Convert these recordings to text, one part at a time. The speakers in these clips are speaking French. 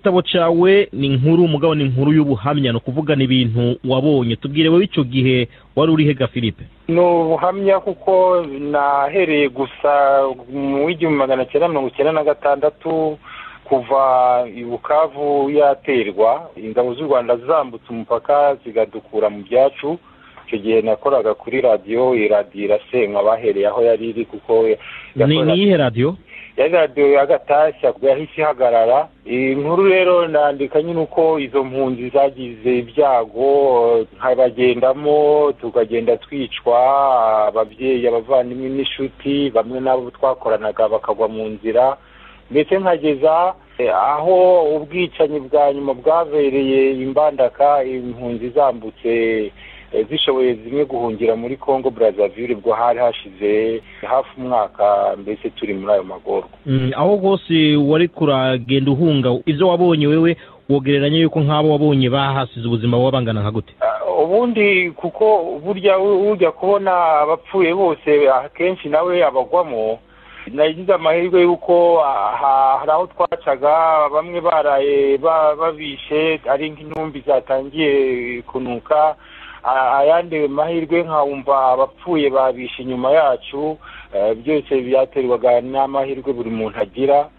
igitabo cyawe ni inkuru mugabo ni inkuru y'ubuhamya no kuvugana ibintu wabonye. Tubwire wowe icyo gihe wari uri hega Philippe? No ubuhamya kuko nahereye gusa mu 1996 kuva i Bukavu yaterwa ingabo z'u Rwanda zambutse umupaka zigadukura mu byacu. Icyo gihe nakoraga kuri radio irasenywa bahereye aho yari iri kuko ni ihe radio? Yari radio y'agatashya yahise ihagarara. Inkuru rero nandika nyine uko izo mpunzi zagize ibyago nkabagendamo tukagenda twicwa, ababyeyi abavandimwe n'inshuti bamwe nabo twakoranaga bakagwa mu nzira, ndetse nkageza aho ubwicanyi bwa nyuma bwabereye Imbandaka, impunzi zambutse zishoboye zimwe guhungira muri Congo Brazzaville bwo hari hashize hafi umwaka, mbese turi muri ayo magorwa. Aho hose wari kuragenda uhunga, ivyo wabonye wewe wogereranya yuko nk'abo wabonye bahasize ubuzima wabangana nka gute? Ubundi kuko burya ujya kubona abapfuye bose akenshi nawe abagwamo. Nagize amahirwe yuko hari aho twacaga bamwe baraye babishe ari nk'intumbi zatangiye kunuka, ayandi mahirwe nkawumva abapfuye babishe inyuma yacu. Byose byaterwaga n'amahirwe buri muntu agira,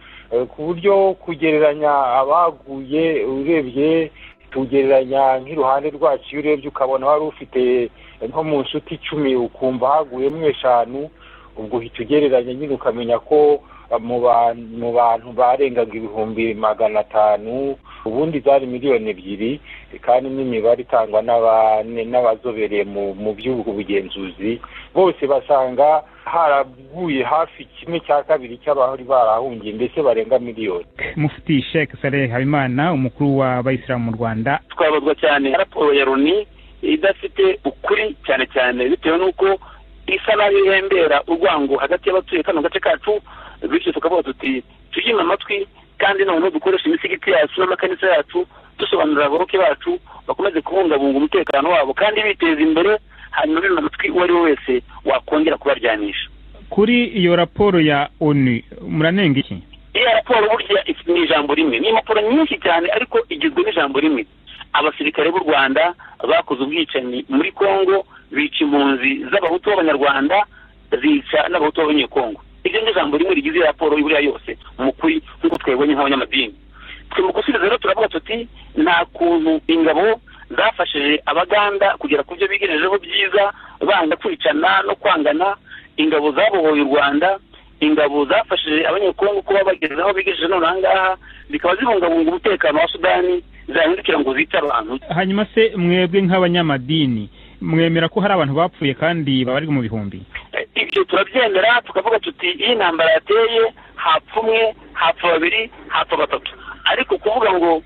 ku buryo kugereranya abaguye urebye tugereranya nk'iruhande rwacu urebye ukabona wari ufite nko mu nshuti 10 ukumva haguyemo 5, ubwo hitugereranya nyine ukamenya ko mu bantu barengaga 500,000 ubundi zari 2,000,000, kandi n'imibare itangwa n'abazobereye mu by'ubwo bugenzuzi bose basanga haraguye hafi 1/2 cy'abahori barahungiye, mbese barenga 1,000,000. Mufti Sheikh Saleh Habimana, umukuru w'Abayisilamu mu Rwanda: twabazwa cyane raporo ya Loni idafite ukuri cyane cyane bitewe n'uko isa naho ihembera urwango hagati y'abatuye kano gace kacu, bityo tukavuga tuti tujyime amatwi kandi noneho dukoresha imisigiti yacu n'amakanisa yacu dusobanurira abaroke bacu bakomeze kubungabunga umutekano wabo kandi biteza imbere, hanyuma bino amatwi uwo ari we wese wakongera kubaryanisha. Kuri iyo raporo ya ONU muranenga iki? Iyo raporo burya ni ijambo rimwe, ni impapuro nyinshi cyane ariko igizwe n'ijambo rimwe. Abasirikare b'u Rwanda bakoze ubwicanyi muri Kongo, bica impunzi z'abahutu b'abanyarwanda, zica n'abahutu b'abanyekongo. Ibyo ni ijambo rimwe rigize raporo y'uburiya yose mu kuri nk'uko twebonye nk'abanyamadini. Twe mu gusubiza rero turavuga tuti nta kuntu ingabo zafashije abaganda kugera ku byo bigejejeho byiza, banga kwicana no kwangana. Ingabo zabohoye u Rwanda, ingabo zafashije abanyekongo kuba bageze aho bigejeje none ahangaha, zikaba zibungabunga umutekano wa Sudani, zahindukira ngo zita abantu. Hanyuma se mwebwe nk'abanyamadini mwemera ko hari abantu bapfuye kandi bari mu bihumbi? Ibyo turabyemera, tukavuga tuti iyi ntambara yateye hapfa 1, hapfa 2, hapfa 3, ariko kuvuga ngo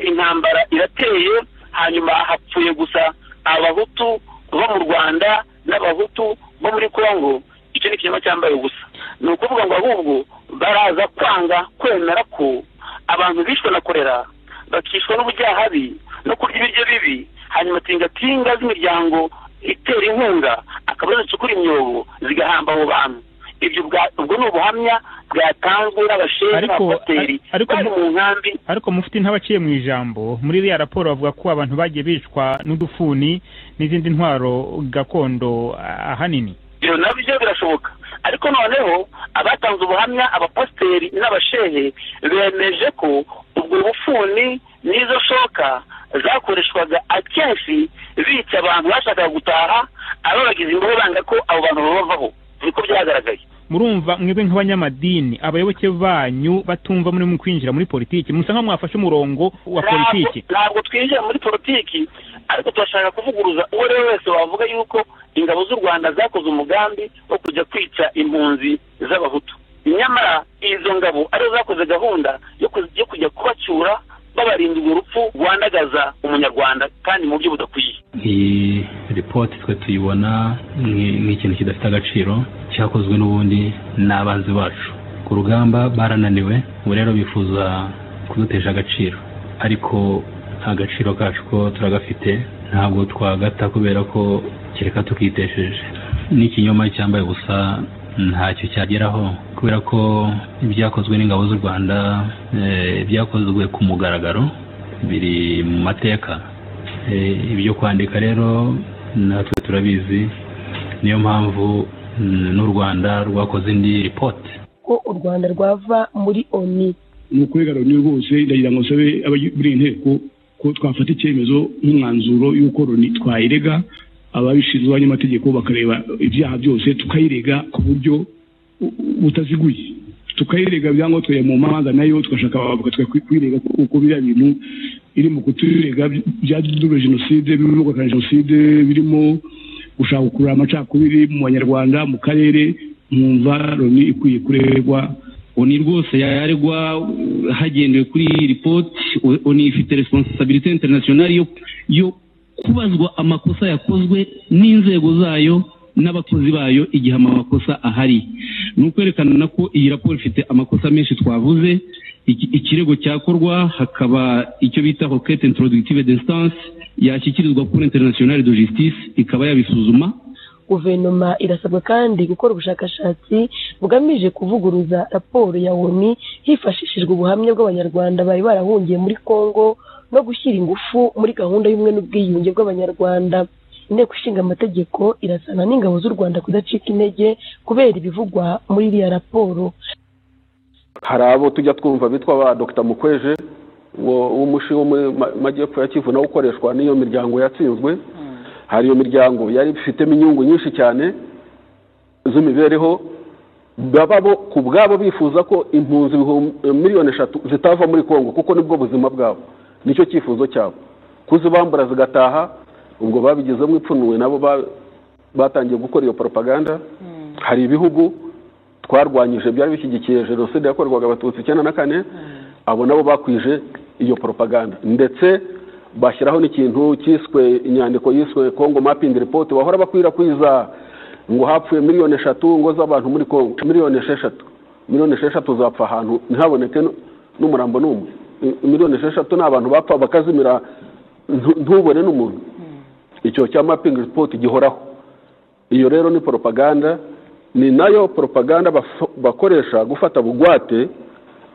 intambara irateye hanyuma hapfuye gusa abahutu bo mu Rwanda n'abahutu bo muri Kongo, icyo ni ikinyoma cyambaye ubusa. Ni ukuvuga ngo ahubwo baraza kwanga kwemera ko abantu bishwe na korera, bakishwa n'ubujyahabi no kurya ibiryo bibi, hanyuma tingatinga z'imiryango itera inkunga akaba zicukura imyobo zigahamba abo bantu. Ibyo ubwo ni ubuhamya bwatanzwe n'abashehe n'abapateri bari mu nkambi. Ariko mufite ntabaciye mu ijambo, muri iriya raporo bavuga ko abantu bagiye bicwa n'udufuni n'izindi ntwaro gakondo ahanini. Iyo nabyo birashoboka, ariko noneho abatanze ubuhamya abapateri n'abashehe bemeje ko ubwo bufuni n'izo shoka zakoreshwaga akenshi bica abantu bashakaga gutaha, ababagize imbohe banga ko abo bantu babavaho. Niko byagaragaye. Murumva mwebwe nk'abanyamadini abayoboke banyu batumva muri mu kwinjira muri politiki, musa nka mwafashe umurongo wa politiki? Ntabwo twinjira muri politiki, ariko turashaka kuvuguruza uwo ari we wese wavuga yuko ingabo z'u Rwanda zakoze umugambi wo kujya kwica impunzi z'abahutu. Nyamara izo ngabo arizo zakoze gahunda yo kujya kubacyura babarinda urupfu rwandagaza umunyarwanda kandi mu buryo budakwiye. Iyi report twe tuyibona nk'ikintu kidafite agaciro cyakozwe n'ubundi n'abanzi bacu. Ku rugamba barananiwe, ubu rero bifuza kudutesha agaciro, ariko agaciro kacu ko turagafite, ntabwo twagata kubera ko kereka tukitesheje. N'ikinyoma cyambaye ubusa ntacyo cyageraho, kubera ko ibyakozwe n'ingabo z'u Rwanda byakozwe ku mugaragaro biri mu mateka. Ibyo kwandika rero natwe turabizi, niyo mpamvu n'u Rwanda rwakoze indi report ko u Rwanda rwava muri ONU. Ni ukurega Loni rwose ndagira ngo sabe abari inteko ko twafata icyemezo nk'umwanzuro y'uko Loni twayirega, ababishinzwe abanyamategeko bakareba ibyaha byose tukayirega ku buryo butaziguye, tukayirega byango twe mu manza nayo twashaka kwirega kuko biriya bintu iri mu kuturega bya jenoside, birimo gukora jenoside, birimo gushaka gukurura amacakubiri mu banyarwanda mu karere. Mwumva Loni ikwiye kuregwa. Oni rwose yaregwa hagendewe kuri report. Oni ifite responsabilité internationale yo kubazwa amakosa yakozwe n'inzego zayo n'abakozi bayo igihe amakosa ahari. Nukwerekana ko iyi raporo ifite amakosa menshi twavuze. Ikirego cyakorwa hakaba icyo bita requête introductive d'instance yashyikirizwa Cour internationale de justice ikaba yabisuzuma. Guverinoma irasabwa kandi gukora ubushakashatsi bugamije kuvuguruza raporo ya ONU hifashishijwe ubuhamya bw'abanyarwanda bari barahungiye muri Kongo no gushyira ingufu muri gahunda y'ubumwe n'ubwiyunge bw'abanyarwanda. Inteko ishinga amategeko irasana n'ingabo z'u Rwanda kudacika intege kubera ibivugwa muri iriya raporo. Hari abo tujya twumva bitwa ba Dr Mukweje w'umushi wo muri Majyepfo ya Kivu nawe ukoreshwa n'iyo miryango yatsinzwe. Hari iyo miryango yari ifitemo inyungu nyinshi cyane z'imibereho, bababo ku bwabo bifuza ko impunzi 3 miliyoni zitava muri Kongo kuko nibwo buzima bwabo, nicyo cyifuzo cyabo, kuzibambura zigataha. Ubwo babigezemo ipfunuwe nabo batangiye gukora iyo propaganda. Hari ibihugu twarwanyije byari bishyigikiye jenoside yakorwaga abatutsi 94, abo nabo bakwije iyo propaganda, ndetse bashyiraho n'ikintu cyiswe inyandiko yiswe Congo Mapping Report, bahora bakwirakwiza ngo hapfuye 3 miliyoni ngo z'abantu muri Kongo. 6 miliyoni zapfa ahantu ntihaboneke n'umurambo n'umwe. 6 miliyoni ni abantu bapfa bakazimira ntubone n'umuntu. Icyo cya Mapping Report gihoraho. Iyo rero ni propaganda, ni nayo propaganda bakoresha gufata bugwate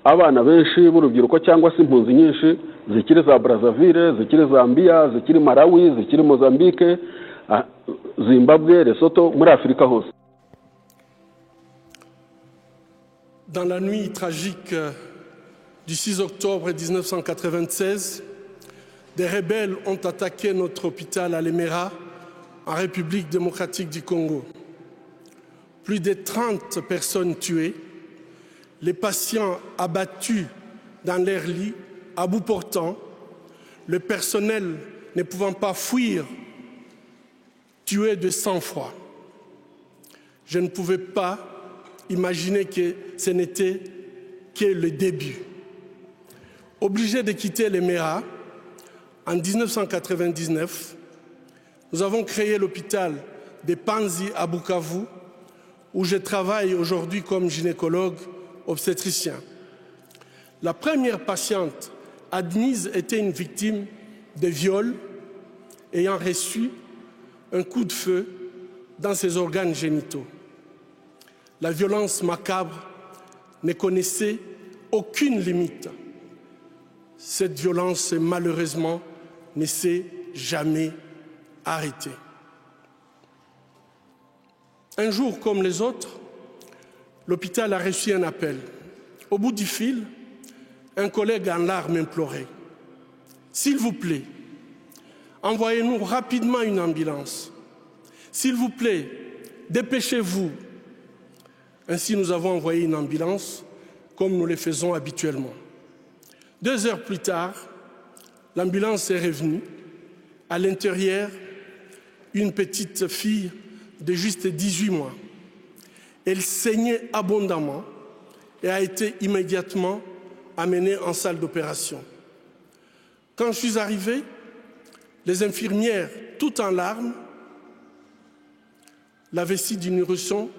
abana benshi b'urubyiruko cyangwa se impunzi nyinshi zikiri za Brazzaville, zikiri Zambia, zikiri Malawi, zikiri Mozambique, Zimbabwe, Lesotho, muri Afrika hose. Dans la nuit tragique du 6 octobre 1996, des rebelles ont attaqué notre hôpital à Lemera, en République démocratique du Congo. Plus de 30 personnes tuées, les patients abattus dans leurs lits, à bout portant, le personnel ne pouvant pas fuir, tué de sang-froid. Je ne pouvais pas imaginer que ce n'était que le début. Obligés de quitter Lemera, en 1999, nous avons créé l'hôpital de Panzi à Bukavu, où je travaille aujourd'hui comme gynécologue obstétricien. La première patiente admise était une victime de viol ayant reçu un coup de feu dans ses organes génitaux. La violence macabre ne connaissait aucune limite. Cette violence, malheureusement, ne s'est jamais arrêtée. Un jour comme les autres, l'hôpital a reçu un appel. Au bout du fil, un collègue en larmes implorait « S'il vous plaît, envoyez-nous rapidement une ambulance. S'il vous plaît, dépêchez-vous. » Ainsi, nous avons envoyé une ambulance, comme nous le faisons habituellement. 2 heures plus tard, l'ambulance est revenue. À l'intérieur, une petite fille de juste 18 mois. Elle saignait abondamment et a été immédiatement amenée en salle d'opération. Quand je suis arrivé, les infirmières, toutes en larmes, la vessie du nourrisson,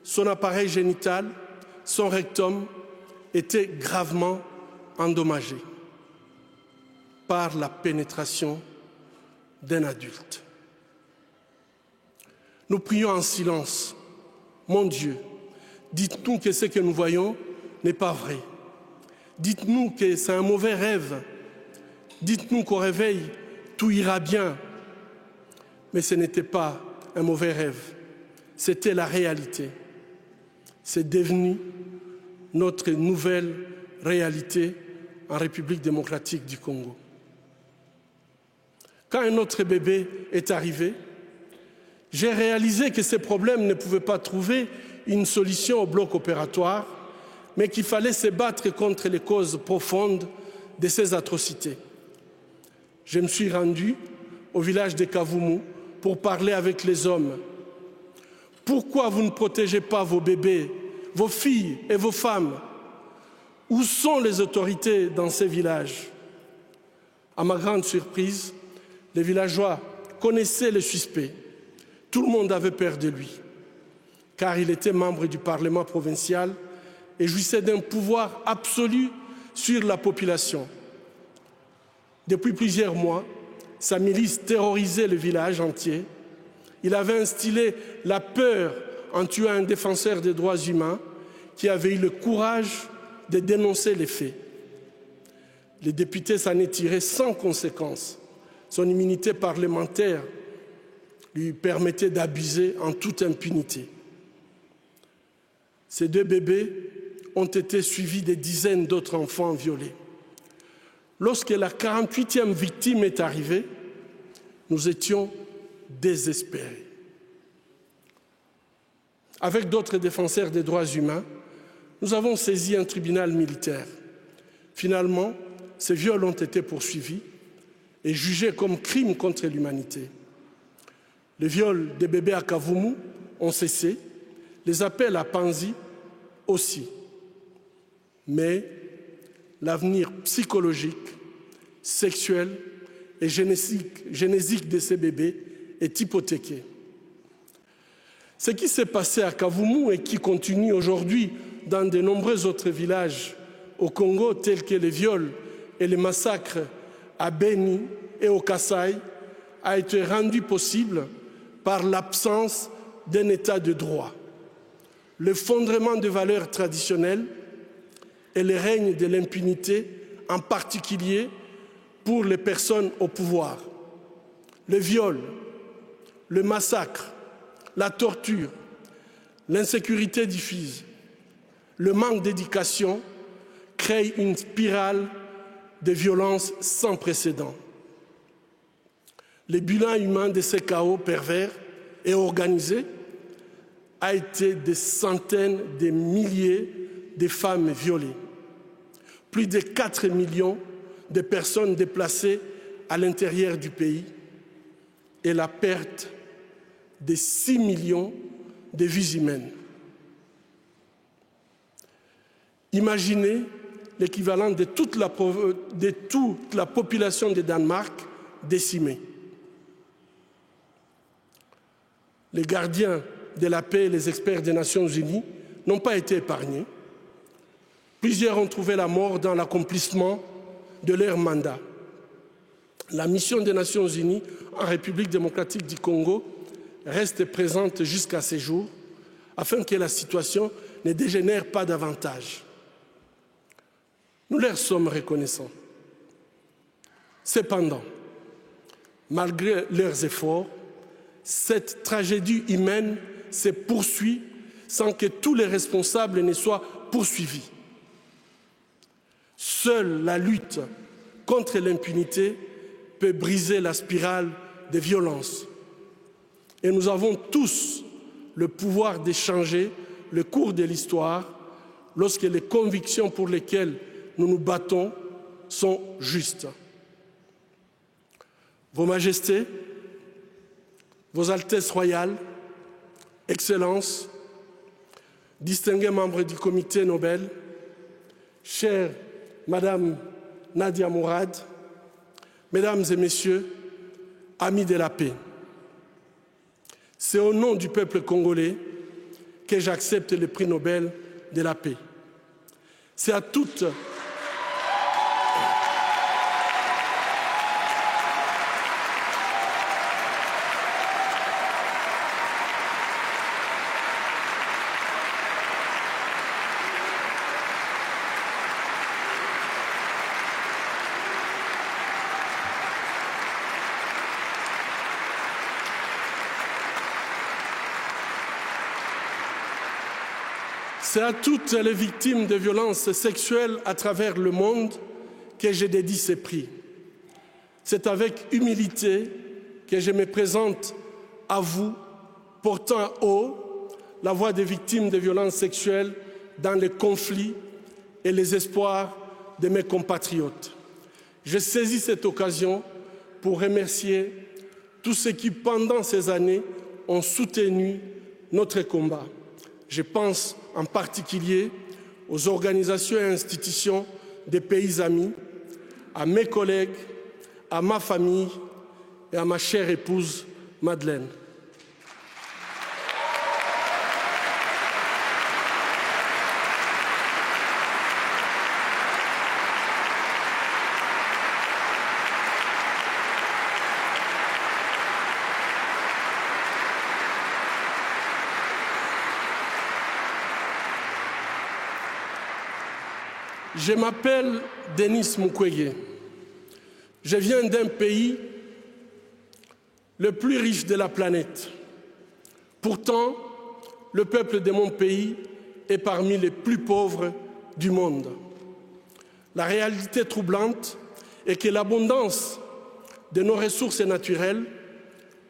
son appareil génital, son rectum étaient gravement endommagés par la pénétration d'un adulte. Nous prions en silence. Mon Dieu, Dites-nous que ce que nous voyons n'est pas vrai. Dites-nous que c'est un mauvais rêve. Dites-nous qu'au réveil, tout ira bien. Mais ce n'était pas un mauvais rêve. C'était la réalité. C'est devenu notre nouvelle réalité en République démocratique du Congo. Quand un autre bébé est arrivé, j'ai réalisé que ces problèmes ne pouvaient pas trouver une solution au bloc opératoire, mais qu'il fallait se battre contre les causes profondes de ces atrocités. Je me suis rendu au village de Kavumu pour parler avec les hommes. Pourquoi vous ne protégez pas vos bébés, vos filles et vos femmes? Où sont les autorités dans ces villages? À ma grande surprise, les villageois connaissaient le suspect. Tout le monde avait peur de lui, car il était membre du Parlement provincial et jouissait d'un pouvoir absolu sur la population. Depuis plusieurs mois, sa milice terrorisait le village entier. Il avait instillé la peur en tuant un défenseur des droits humains qui avait eu le courage de dénoncer les faits. Les députés s'en est tiré sans conséquence. Son immunité parlementaire lui permettait d'abuser en toute impunité. Ces deux bébés ont été suivis des dizaines d'autres enfants violés. Lorsque la 48e victime est arrivée, nous étions désespérés. Avec d'autres défenseurs des droits humains, nous avons saisi un tribunal militaire. Finalement, ces viols ont été poursuivis et jugés comme crimes contre l'humanité. Les viols des bébés à Kavumu ont cessé, les appels à Panzi aussi. Mais l'avenir psychologique, sexuel et génésique de ces bébés est hypothéqué. Ce qui s'est passé à Kavumu et qui continue aujourd'hui dans de nombreux autres villages au Congo, tels que les viols et les massacres à Beni et au Kasaï, a été rendu possible par l'absence d'un état de droit, l'effondrement des valeurs traditionnelles et le règne de l'impunité, en particulier pour les personnes au pouvoir. Le viol, le massacre, la torture, l'insécurité diffuse, le manque d'éducation créent une spirale de violence sans précédent. Le bilan humain de ces chaos pervers et organisés a été des centaines de milliers de femmes violées, plus de 4 millions de personnes déplacées à l'intérieur du pays et la perte de 6 millions de vies humaines. Imaginez l'équivalent de toute la population de Danemark décimée. Les gardiens de la paix et les experts des Nations Unies n'ont pas été épargnés. Plusieurs ont trouvé la mort dans l'accomplissement de leur mandat. La mission des Nations Unies en République démocratique du Congo reste présente jusqu'à ces jours afin que la situation ne dégénère pas davantage. Nous leur sommes reconnaissants. Cependant, malgré leurs efforts, cette tragédie humaine se poursuit sans que tous les responsables ne soient poursuivis. Seule la lutte contre l'impunité peut briser la spirale de violence. Et nous avons tous le pouvoir de changer le cours de l'histoire lorsque les convictions pour lesquelles nous nous battons sont justes. Vos Majestés, Vos Altesses royales, Excellences, distingués membres du Comité Nobel, chère Madame Nadia Mourad, Mesdames et Messieurs, amis de la paix, c'est au nom du peuple congolais que j'accepte le prix Nobel de la paix. C'est à toutes C'est à toutes les victimes de violences sexuelles à travers le monde que je dédie ces prix. C'est avec humilité que je me présente à vous, portant haut la voix des victimes de violences sexuelles dans les conflits et les espoirs de mes compatriotes. Je saisis cette occasion pour remercier tous ceux qui, pendant ces années, ont soutenu notre combat. Je pense en particulier aux organisations et institutions des pays amis, à mes collègues, à ma famille et à ma chère épouse Madeleine. Je m'appelle Denis Mukwege. Je viens d'un pays le plus riche de la planète. Pourtant, le peuple de mon pays est parmi les plus pauvres du monde. La réalité troublante est que l'abondance de nos ressources naturelles,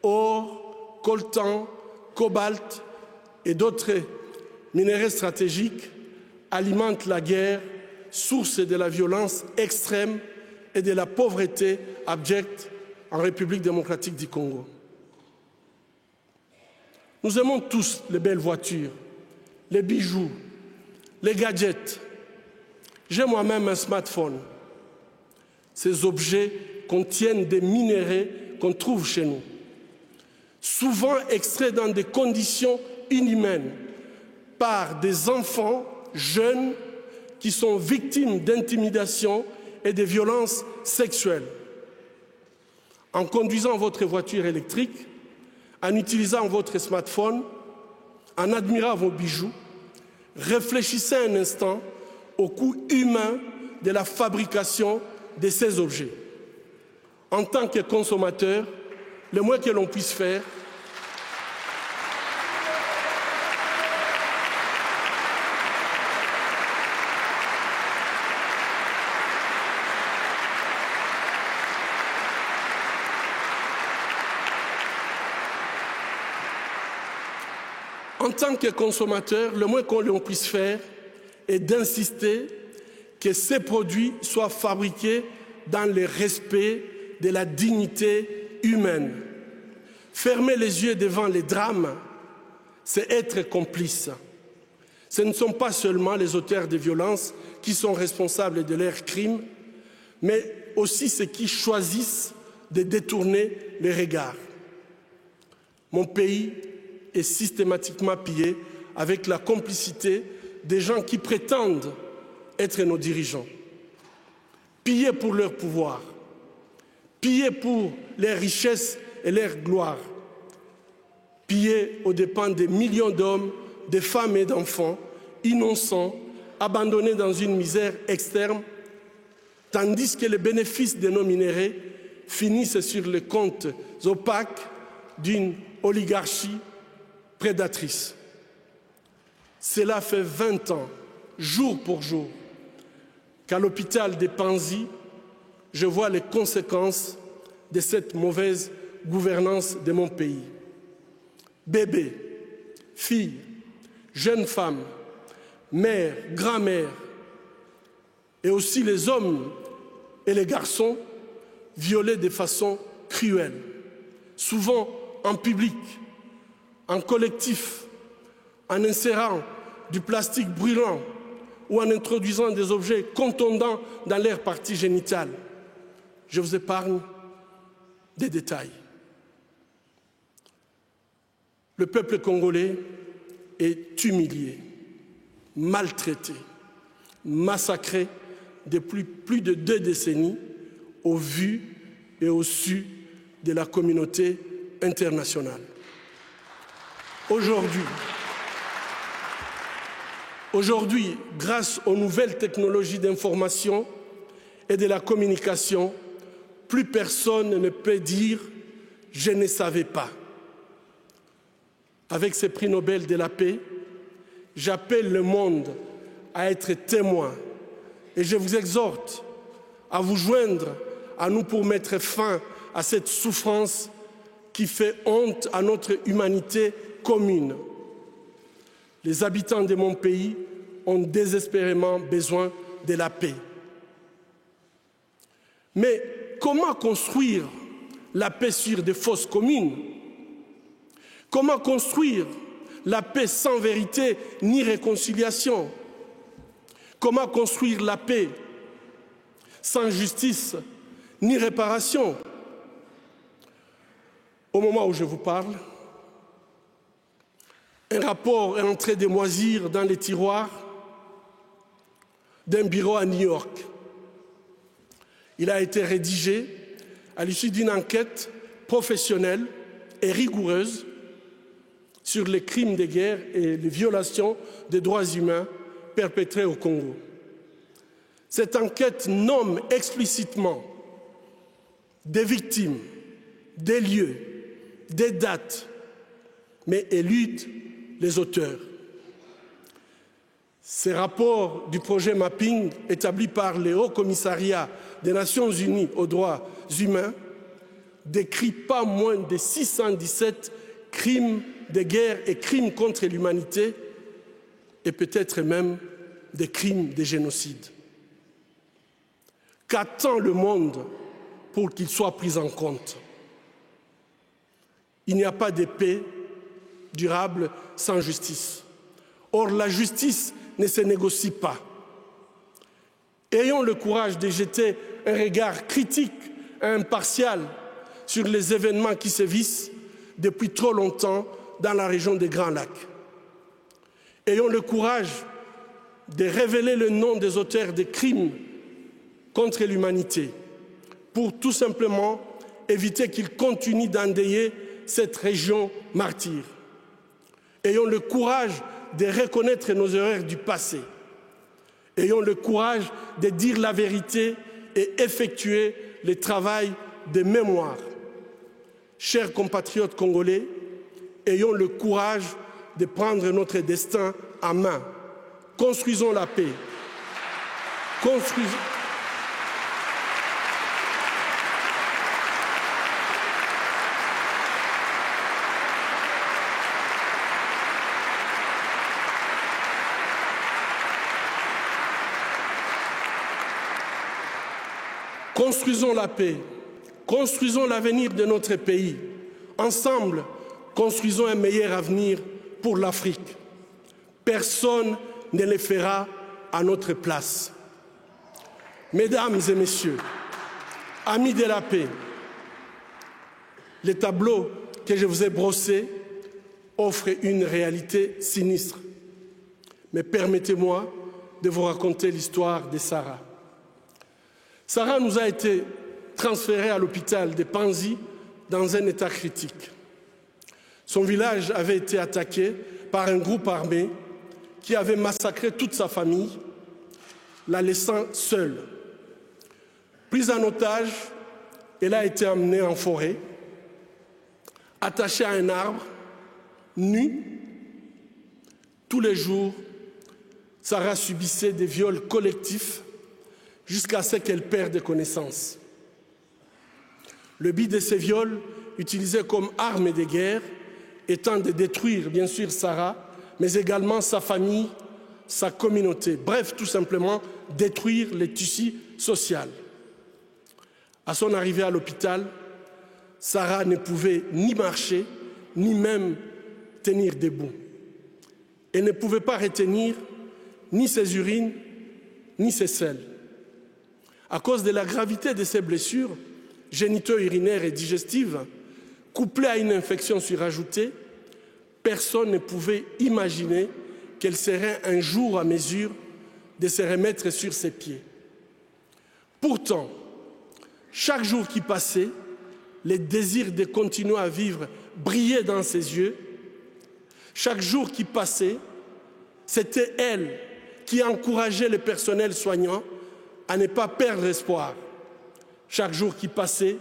or, coltan, cobalt et d'autres minéraux stratégiques, alimente la guerre, source de la violence extrême et de la pauvreté abjecte en République démocratique du Congo. Nous aimons tous les belles voitures, les bijoux, les gadgets. J'ai moi-même un smartphone. Ces objets contiennent des minéraux qu'on trouve chez nous, souvent extraits dans des conditions inhumaines par des enfants jeunes qui sont victimes d'intimidation et de violences sexuelles. En conduisant votre voiture électrique, en utilisant votre smartphone, en admirant vos bijoux, réfléchissez un instant au coût humain de la fabrication de ces objets. En tant que consommateur, le moins que l'on puisse faire, le moins que l'on puisse faire est d'insister que ces produits soient fabriqués dans le respect de la dignité humaine. Fermer les yeux devant les drames, c'est être complice. Ce ne sont pas seulement les auteurs de violences qui sont responsables de leurs crimes, mais aussi ceux qui choisissent de détourner les regards. Mon pays est systématiquement pillé avec la complicité des gens qui prétendent être nos dirigeants. Pillés pour leur pouvoir, pillés pour leurs richesses et leur gloire, pillés aux dépens des millions d'hommes, de femmes et d'enfants innocents, abandonnés dans une misère externe, tandis que les bénéfices de nos minéraux finissent sur les comptes opaques d'une oligarchie prédatrice. Cela fait 20 ans, jour pour jour, qu'à l'hôpital des Panzi, je vois les conséquences de cette mauvaise gouvernance de mon pays. Bébés, filles, jeunes femmes, mères, grand-mères, et aussi les hommes et les garçons violés de façon cruelle, souvent en public, en collectif, en insérant du plastique brûlant ou en introduisant des objets contondants dans leurs parties génitales. Je vous épargne des détails. Le peuple congolais est humilié, maltraité, massacré depuis plus de 2 décennies au vu et au su de la communauté internationale. Aujourd'hui, grâce aux nouvelles technologies d'information et de la communication, plus personne ne peut dire « je ne savais pas ». Avec ces prix Nobel de la paix, j'appelle le monde à être témoin et je vous exhorte à vous joindre à nous pour mettre fin à cette souffrance qui fait honte à notre humanité commune. Les habitants de mon pays ont désespérément besoin de la paix. Mais comment construire la paix sur des fausses communes? Comment construire la paix sans vérité ni réconciliation? Comment construire la paix sans justice ni réparation? Au moment où je vous parle, un rapport est en train de moisir dans les tiroirs d'un bureau à New York. Il a été rédigé à l'issue d'une enquête professionnelle et rigoureuse sur les crimes de guerre et les violations des droits humains perpétrés au Congo. Cette enquête nomme explicitement des victimes, des lieux, des dates, mais élude les auteurs. Ces rapports du projet Mapping, établi par le Haut Commissariat des Nations Unies aux droits humains, décrit pas moins de 617 crimes de guerre et crimes contre l'humanité, et peut-être même des crimes de génocide. Qu'attend le monde pour qu'il soit pris en compte? Il n'y a pas de paix durable sans justice. Or, la justice ne se négocie pas. Ayons le courage de jeter un regard critique et impartial sur les événements qui sévissent depuis trop longtemps dans la région des Grands Lacs. Ayons le courage de révéler le nom des auteurs des crimes contre l'humanité pour tout simplement éviter qu'ils continuent d'endeuiller cette région martyre. Ayons le courage de reconnaître nos erreurs du passé. Ayons le courage de dire la vérité et effectuer le travail de mémoire. Chers compatriotes congolais, ayons le courage de prendre notre destin en main. Construisons la paix. Construisons la paix, construisons l'avenir de notre pays. Ensemble, construisons un meilleur avenir pour l'Afrique. Personne ne le fera à notre place. Mesdames et messieurs, amis de la paix, les tableaux que je vous ai brossés offrent une réalité sinistre. Mais permettez-moi de vous raconter l'histoire de Sarah. Sarah nous a été transférée à l'hôpital de Panzi dans un état critique. Son village avait été attaqué par un groupe armé qui avait massacré toute sa famille, la laissant seule. Prise en otage, elle a été emmenée en forêt, attachée à un arbre, nue. Tous les jours, Sarah subissait des viols collectifs jusqu'à ce qu'elle perde connaissance. Le but de ces viols, utilisés comme arme de guerre, étant de détruire bien sûr Sarah, mais également sa famille, sa communauté. Bref, tout simplement, détruire le tissu social. À son arrivée à l'hôpital, Sarah ne pouvait ni marcher, ni même tenir debout. Elle ne pouvait pas retenir ni ses urines, ni ses selles. À cause de la gravité de ses blessures, génito-urinaires et digestives, couplées à une infection surajoutée, personne ne pouvait imaginer qu'elle serait un jour à mesure de se remettre sur ses pieds. Pourtant, chaque jour qui passait, le désir de continuer à vivre brillait dans ses yeux. Chaque jour qui passait, c'était elle qui encourageait le personnel soignant à ne pas perdre espoir. Chaque jour qui passait,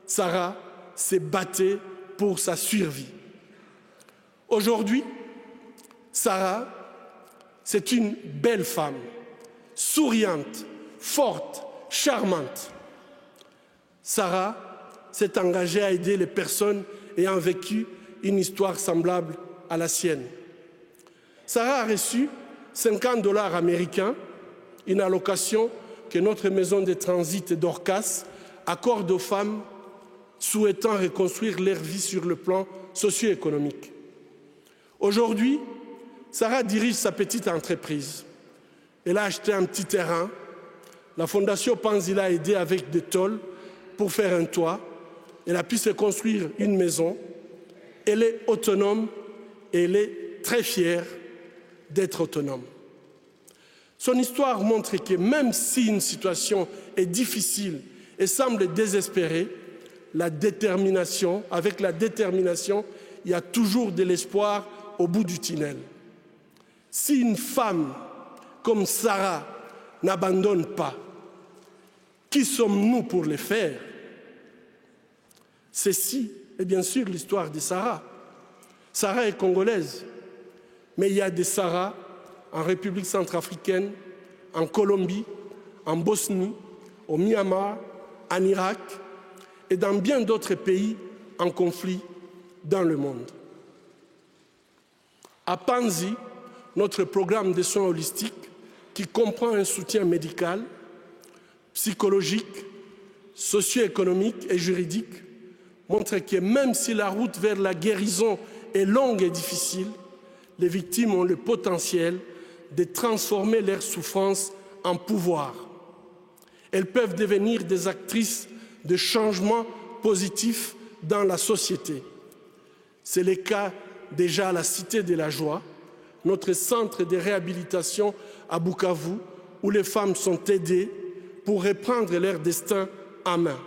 Sarah se battait pour sa survie. Aujourd'hui, Sarah, C'est une belle femme, souriante, forte, charmante. Sarah s'est engagée à aider les personnes ayant vécu une histoire semblable à la sienne. Sarah a reçu $50 américains, une allocation que notre maison de transit d'Orcas accorde aux femmes souhaitant reconstruire leur vie sur le plan socio-économique. Aujourd'hui, Sarah dirige sa petite entreprise. Elle a acheté un petit terrain. La Fondation Panzi l'a aidé avec des tôles pour faire un toit. Elle a pu se construire une maison. Elle est autonome et elle est très fière d'être autonome. Son histoire montre que même si une situation est difficile et semble désespérée, avec la détermination, il y a toujours de l'espoir au bout du tunnel. Si une femme comme Sarah n'abandonne pas, qui sommes-nous pour le faire? Ceci est bien sûr l'histoire de Sarah. Sarah est congolaise, mais il y a des Sarah en République centrafricaine, en Colombie, en Bosnie, au Myanmar, en Irak et dans bien d'autres pays en conflit dans le monde. À Panzi, notre programme de soins holistiques, qui comprend un soutien médical, psychologique, socio-économique et juridique, montre que même si la route vers la guérison est longue et difficile, les victimes ont le potentiel de transformer leur souffrance en pouvoir. Elles peuvent devenir des actrices de changements positifs dans la société. C'est le cas déjà à la Cité de la Joie, notre centre de réhabilitation à Bukavu, où les femmes sont aidées pour reprendre leur destin en main.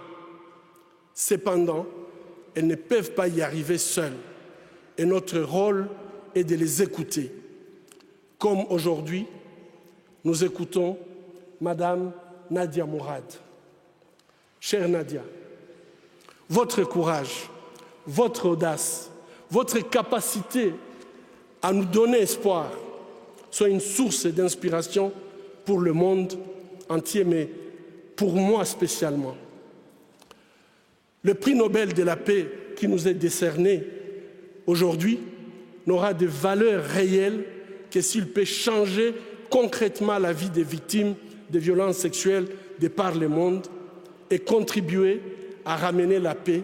Cependant, elles ne peuvent pas y arriver seules, et notre rôle est de les écouter. Comme aujourd'hui, nous écoutons Madame Nadia Mourad. Chère Nadia, votre courage, votre audace, votre capacité à nous donner espoir soit une source d'inspiration pour le monde entier, mais pour moi spécialement. Le prix Nobel de la paix qui nous est décerné aujourd'hui n'aura de valeur réelle que s'il peut changer concrètement la vie des victimes de violences sexuelles de par le monde et contribuer à ramener la paix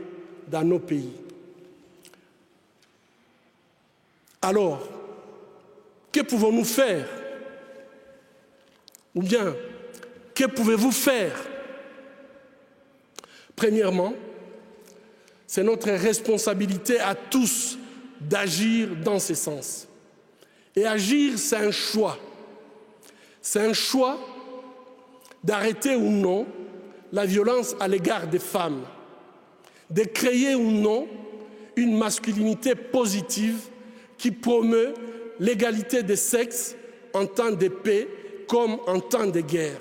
dans nos pays. Alors, que pouvons-nous faire? Ou bien, que pouvez-vous faire? Premièrement, c'est notre responsabilité à tous d'agir dans ce sens. Et agir, c'est un choix. C'est un choix d'arrêter ou non la violence à l'égard des femmes, de créer ou non une masculinité positive qui promeut l'égalité des sexes en temps de paix comme en temps de guerre.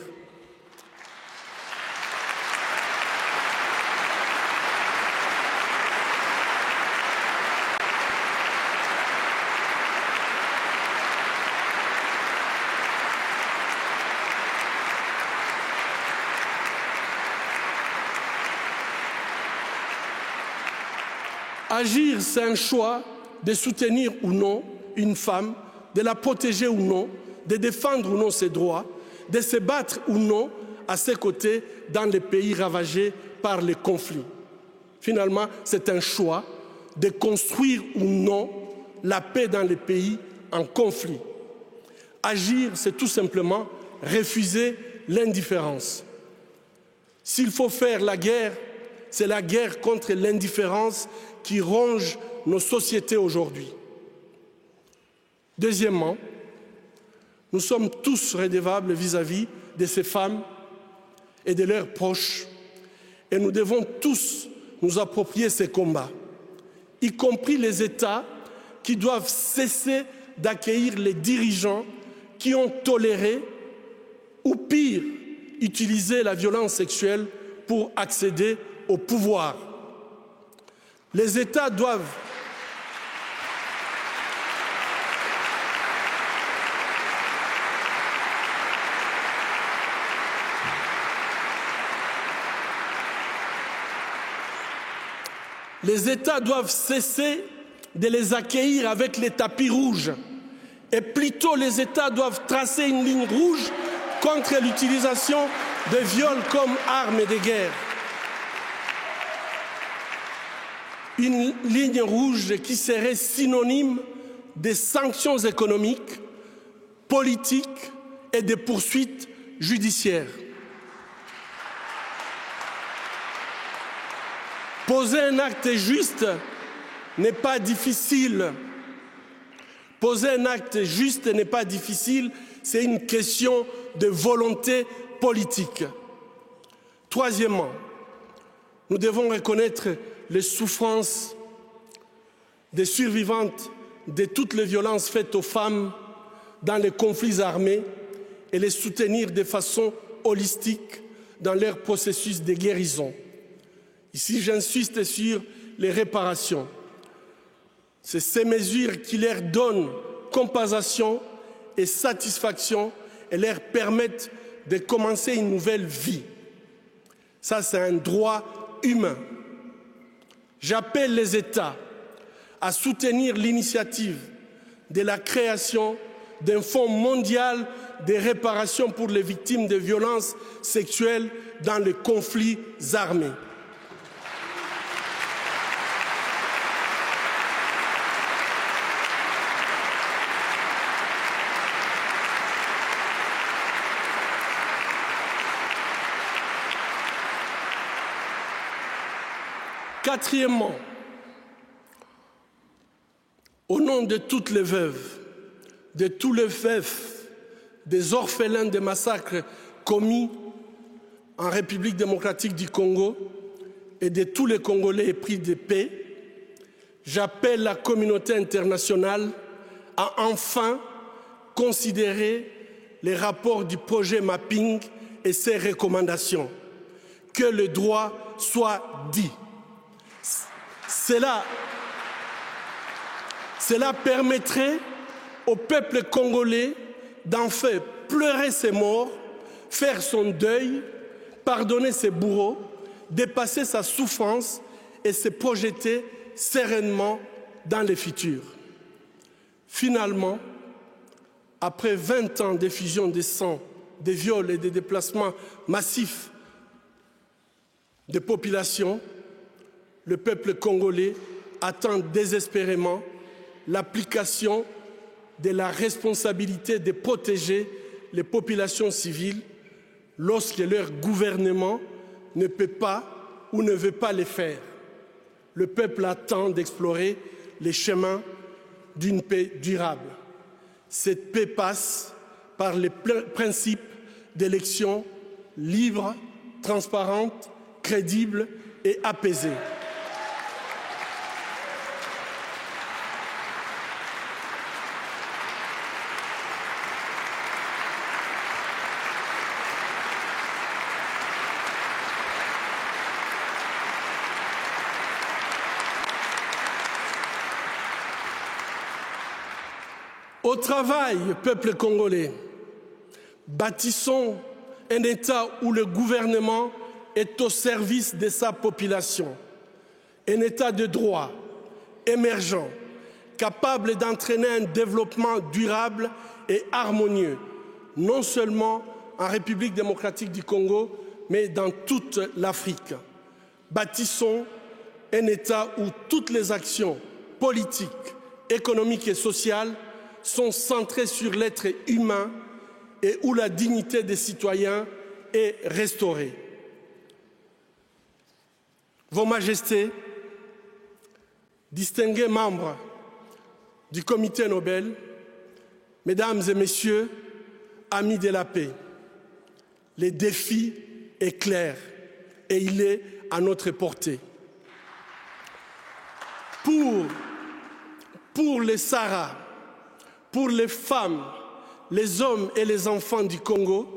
Agir, c'est un choix de soutenir ou non une femme, de la protéger ou non, de défendre ou non ses droits, de se battre ou non à ses côtés dans les pays ravagés par les conflits. Finalement, c'est un choix de construire ou non la paix dans les pays en conflit. Agir, c'est tout simplement refuser l'indifférence. S'il faut faire la guerre, c'est la guerre contre l'indifférence qui ronge nos sociétés aujourd'hui. Deuxièmement, nous sommes tous redevables vis-à-vis de ces femmes et de leurs proches, et nous devons tous nous approprier ces combats, y compris les États qui doivent cesser d'accueillir les dirigeants qui ont toléré, ou pire, utilisé la violence sexuelle pour accéder au pouvoir. Les États doivent Les États doivent cesser de les accueillir avec les tapis rouges. Et plutôt, les États doivent tracer une ligne rouge contre l'utilisation de viols comme armes de guerre. Une ligne rouge qui serait synonyme de sanctions économiques, politiques et de poursuites judiciaires. Poser un acte juste n'est pas difficile. Poser un acte juste n'est pas difficile, c'est une question de volonté politique. Troisièmement, nous devons reconnaître les souffrances des survivantes de toutes les violences faites aux femmes dans les conflits armés et les soutenir de façon holistique dans leur processus de guérison. Ici, j'insiste sur les réparations. C'est ces mesures qui leur donnent compensation et satisfaction et leur permettent de commencer une nouvelle vie. Ça, c'est un droit humain. J'appelle les États à soutenir l'initiative de la création d'un fonds mondial de réparation pour les victimes de violences sexuelles dans les conflits armés. Quatrièmement, au nom de toutes les veuves, de tous les veufs, des orphelins des massacres commis en République démocratique du Congo et de tous les Congolais épris de paix, j'appelle la communauté internationale à enfin considérer les rapports du projet Mapping et ses recommandations. Que le droit soit dit. Cela permettrait au peuple congolais d'enfin pleurer ses morts, faire son deuil, pardonner ses bourreaux, dépasser sa souffrance et se projeter sereinement dans le futur. Finalement, après 20 ans d'effusion de sang, de viols et de déplacements massifs de populations, le peuple congolais attend désespérément l'application de la responsabilité de protéger les populations civiles lorsque leur gouvernement ne peut pas ou ne veut pas le faire. Le peuple attend d'explorer les chemins d'une paix durable. Cette paix passe par les principes d'élections libres, transparentes, crédibles et apaisées. Au travail, peuple congolais, bâtissons un État où le gouvernement est au service de sa population, un État de droit, émergent, capable d'entraîner un développement durable et harmonieux, non seulement en République démocratique du Congo, mais dans toute l'Afrique. Bâtissons un État où toutes les actions politiques, économiques et sociales sont centrées sur l'être humain et où la dignité des citoyens est restaurée. Vos Majestés, distingués membres du Comité Nobel, Mesdames et Messieurs, amis de la paix, le défi est clair et il est à notre portée. Pour les Sahara, pour les femmes, les hommes et les enfants du Congo,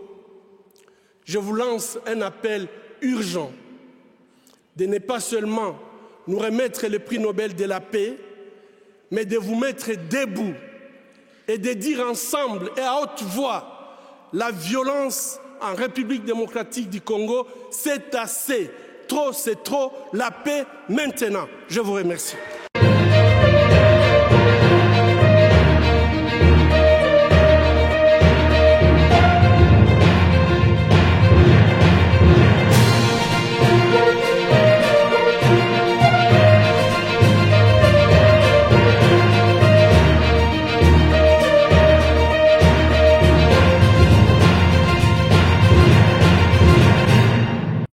je vous lance un appel urgent de ne pas seulement nous remettre le prix Nobel de la paix, mais de vous mettre debout et de dire ensemble et à haute voix, la violence en République démocratique du Congo, c'est assez. trop, c'est trop. La paix maintenant. Je vous remercie.